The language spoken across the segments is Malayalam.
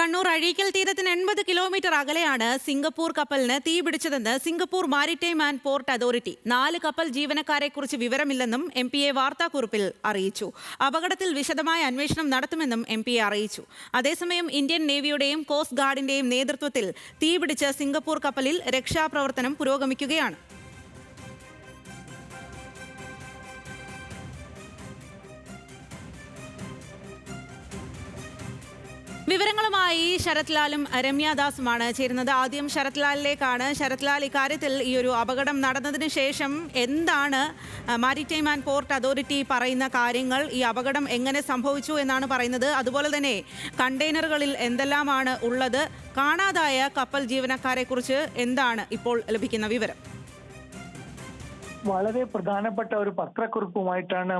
കണ്ണൂർ അഴീക്കൽ തീരത്തിന് 80 കിലോമീറ്റർ അകലെയാണ് സിംഗപ്പൂർ കപ്പലിന് തീപിടിച്ചതെന്ന് Singapore maritime and port authority. 4 കപ്പൽ ജീവനക്കാരെക്കുറിച്ച് വിവരമില്ലെന്നും എംപിയെ വാർത്താക്കുറിപ്പിൽ അറിയിച്ചു. അപകടത്തിൽ വിശദമായ അന്വേഷണം നടത്തുമെന്നും എംപിയെ അറിയിച്ചു. അതേസമയം ഇന്ത്യൻ നേവിയുടെയും കോസ്റ്റ് ഗാർഡിന്റെയും നേതൃത്വത്തിൽ തീപിടിച്ച സിംഗപ്പൂർ കപ്പലിൽ രക്ഷാപ്രവർത്തനം പുരോഗമിക്കുകയാണ്. വിവരങ്ങളുമായി ശരത് ലാലും രമ്യാദാസുമാണ് ചേരുന്നത്. ആദ്യം ശരത് ലാലിലേക്കാണ്. ശരത് ലാൽ, ഇക്കാര്യത്തിൽ ഈ ഒരു അപകടം നടന്നതിന് ശേഷം എന്താണ് മാരിടൈം ആൻഡ് പോർട്ട് അതോറിറ്റി പറയുന്ന കാര്യങ്ങൾ? ഈ അപകടം എങ്ങനെ സംഭവിച്ചു എന്നാണ് പറയുന്നത്? അതുപോലെ തന്നെ കണ്ടെയ്നറുകളിൽ എന്തെല്ലാമാണ് ഉള്ളത്? കാണാതായ കപ്പൽ ജീവനക്കാരെ കുറിച്ച് എന്താണ് ഇപ്പോൾ ലഭിക്കുന്ന വിവരം? വളരെ പ്രധാനപ്പെട്ട ഒരു പത്രക്കുറിപ്പുമായിട്ടാണ്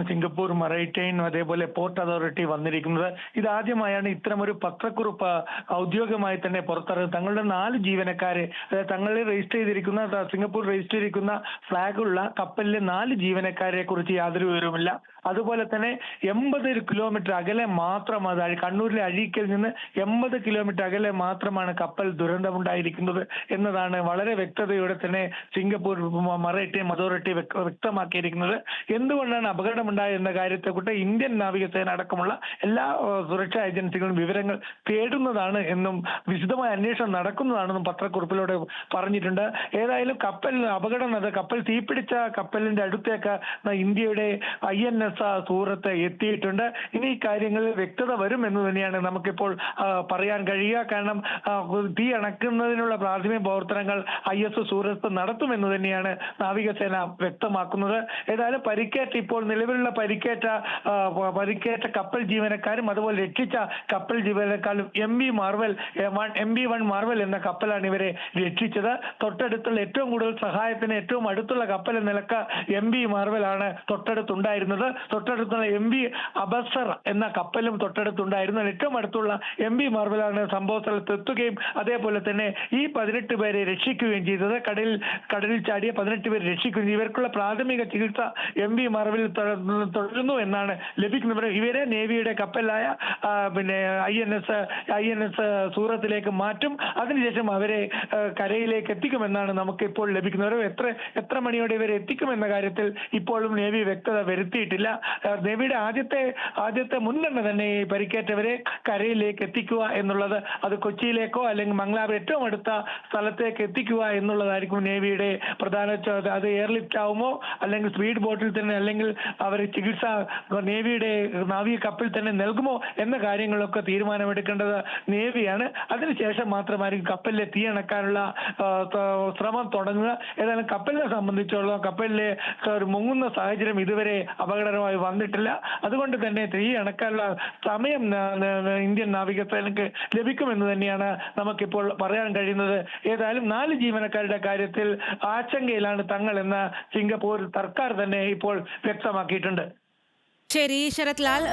സിംഗപ്പൂർ മറൈറ്റൈൻ അതേപോലെ പോർട്ട് അതോറിറ്റി വന്നിരിക്കുന്നത്. ഇതാദ്യമായാണ് ഇത്തരമൊരു പത്രക്കുറിപ്പ് ഔദ്യോഗികമായി തന്നെ പുറത്തിറങ്ങുന്നത്. തങ്ങളുടെ 4 ജീവനക്കാരെ, തങ്ങളിൽ രജിസ്റ്റർ ചെയ്തിരിക്കുന്ന സിംഗപ്പൂർ രജിസ്റ്റർ ചെയ്തിരിക്കുന്ന ഫ്ലാഗുള്ള കപ്പലിലെ 4 ജീവനക്കാരെ കുറിച്ച് യാതൊരു വിവരവുമില്ല. അതുപോലെ തന്നെ 80 കിലോമീറ്റർ അകലെ മാത്രം, അത് കണ്ണൂരിലെ അഴീക്കൽ നിന്ന് 80 കിലോമീറ്റർ അകലെ മാത്രമാണ് കപ്പൽ ദുരന്തമുണ്ടായിരിക്കുന്നത് എന്നതാണ് വളരെ വ്യക്തതയോടെ തന്നെ സിംഗപ്പൂർ മറൈറ്റൈം അതോറിറ്റി വ്യക്തമാക്കിയിരിക്കുന്നത്. എന്തുകൊണ്ടാണ് അപകടമുണ്ടായത് എന്ന കാര്യത്തെക്കുറിച്ച് ഇന്ത്യൻ നാവികസേന അടക്കമുള്ള എല്ലാ സുരക്ഷാ ഏജൻസികളും വിവരങ്ങൾ തേടുന്നതാണ് എന്നും വിശദമായ അന്വേഷണം നടക്കുന്നതാണെന്നും പത്രക്കുറിപ്പിലൂടെ പറഞ്ഞിട്ടുണ്ട്. ഏതായാലും കപ്പൽ തീപിടിച്ച കപ്പലിന്റെ അടുത്തേക്ക് ഇന്ത്യയുടെ INS സൂറത്ത് എത്തിയിട്ടുണ്ട്. ഇനി ഈ കാര്യങ്ങളിൽ വ്യക്തത വരും എന്ന് തന്നെയാണ് നമുക്കിപ്പോൾ പറയാൻ കഴിയുക. കാരണം തീ അണക്കുന്നതിനുള്ള പ്രാഥമിക പ്രവർത്തനങ്ങൾ IS സൂറത്ത് നടത്തുമെന്ന് തന്നെയാണ് നാവികസേന വ്യക്തമാക്കുന്നത്. ഏതായാലും ഇപ്പോൾ നിലവിലുള്ള പരിക്കേറ്റ കപ്പൽ ജീവനക്കാരും അതുപോലെ രക്ഷിച്ച കപ്പൽ ജീവനക്കാരും MV1 മാർവൽ എന്ന കപ്പലാണ് ഇവരെ രക്ഷിച്ചത്. തൊട്ടടുത്തുള്ള ഏറ്റവും കൂടുതൽ സഹായത്തിന് ഏറ്റവും അടുത്തുള്ള കപ്പൽ എന്ന നിലക്ക് MV മാർവൽ ആണ് തൊട്ടടുത്തുണ്ടായിരുന്നത്. തൊട്ടടുത്തുള്ള MV അബസർ എന്ന കപ്പലും തൊട്ടടുത്തുണ്ടായിരുന്നു. ഏറ്റവും അടുത്തുള്ള MV മാർവലാണ് സംഭവ സ്ഥലത്ത് എത്തുകയും അതേപോലെ തന്നെ ഈ 18 പേരെ രക്ഷിക്കുകയും ചെയ്തത്. കടലിൽ ചാടിയ 18 പേരെ രക്ഷിക്കുകയും ഇവർക്കുള്ള പ്രാഥമിക ചികിത്സ MV മാർവലിൽ തുടരുന്നു എന്നാണ് ലഭിക്കുന്നത്. ഇവരെ നേവിയുടെ കപ്പലായ INS സൂറത്തിലേക്ക് മാറ്റും. അതിനുശേഷം അവരെ കരയിലേക്ക് എത്തിക്കുമെന്നാണ് നമുക്ക് ഇപ്പോൾ ലഭിക്കുന്നത്. എത്ര മണിയോടെ ഇവരെ എത്തിക്കുമെന്ന കാര്യത്തിൽ ഇപ്പോഴും നേവി വ്യക്തത വരുത്തിയിട്ടില്ല. നേവിയുടെ ആദ്യത്തെ മുൻഗണന തന്നെ ഈ പരിക്കേറ്റവരെ കരയിലേക്ക് എത്തിക്കുക എന്നുള്ളത്, അത് കൊച്ചിയിലേക്കോ അല്ലെങ്കിൽ മംഗലാപുരം ഏറ്റവും അടുത്ത സ്ഥലത്തേക്ക് എത്തിക്കുക എന്നുള്ളതായിരിക്കും നേവിയുടെ പ്രധാന. അത് എയർലിഫ്റ്റ് ആവുമോ അല്ലെങ്കിൽ സ്പീഡ് ബോട്ടിൽ തന്നെ, അല്ലെങ്കിൽ അവർ ചികിത്സ നേവിയുടെ നാവിക കപ്പൽ തന്നെ നൽകുമോ എന്ന കാര്യങ്ങളൊക്കെ തീരുമാനമെടുക്കേണ്ടത് നേവിയാണ്. അതിനുശേഷം മാത്രമായിരിക്കും കപ്പലിലെ തീ അണക്കാനുള്ള ശ്രമം തുടങ്ങുക. ഏതായാലും കപ്പലിനെ സംബന്ധിച്ചോളം കപ്പലിലെ മുങ്ങുന്ന സാഹചര്യം ഇതുവരെ അപകടകരമായി വന്നിട്ടില്ല. അതുകൊണ്ട് തന്നെ തീ അണക്കാനുള്ള സമയം ഇന്ത്യൻ നാവികസേനയ്ക്ക് ലഭിക്കുമെന്ന് തന്നെയാണ് നമുക്കിപ്പോൾ പറയാൻ കഴിയുന്നത്. ഏതായാലും 4 ജീവനക്കാരുടെ കാര്യത്തിൽ ആശങ്കയിലാണ് തങ്ങൾ എന്ന് സിംഗപ്പൂർ സർക്കാർ തന്നെ ഇപ്പോൾ വ്യക്തമാക്കിയിട്ടുണ്ട്. ശരി ശരത് ലാൽ.